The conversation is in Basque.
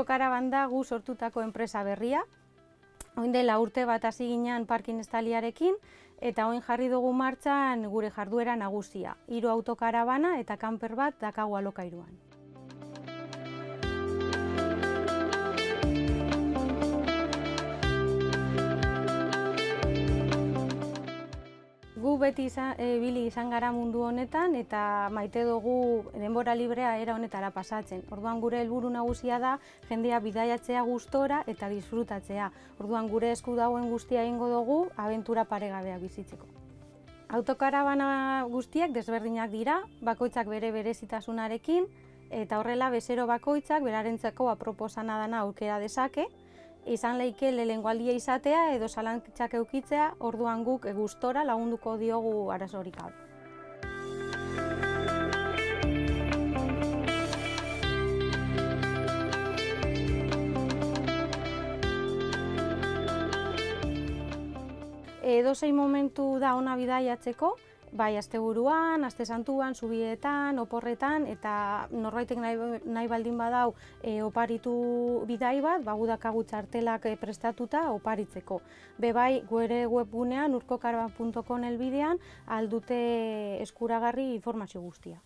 Autokaraban da gu sortutako enpresa berria. Oin dela urte bat hasi ginen parkin estaliarekin, eta oin jarri dugu martxan gure jarduera nagusia. 3 autokarabana eta kanper bat dakagu alokairuan. Gu beti ibili izan gara mundu honetan eta maite dugu denbora librea era honetara pasatzen. Orduan gure helburu nagusia da jendea bidaiatzea gustora eta disfrutatzea. Orduan gure esku dagoen guztia egingo dugu abentura paregabeak bizitzeko. Autokarabana guztiak desberdinak dira, bakoitzak bere berezitasunarekin, eta horrela bezero bakoitzak berarentzako aproposana dana aukera dezake. Izan leike lehengo aldia izatea edo zalantzak eukitzea, orduan guk gustora lagunduko diogu arazorik gabe. Edozein momentu da ona bidaiatzeko, bai asteburuan, aste santuan, zubietan, oporretan, eta norbaitek nahi baldin badau oparitu bidai bat, gu dakagu txartelak prestatuta oparitzeko. Bai, gure webgunean urkokaraban.com helbidean aldute eskuragarri informazio guztia.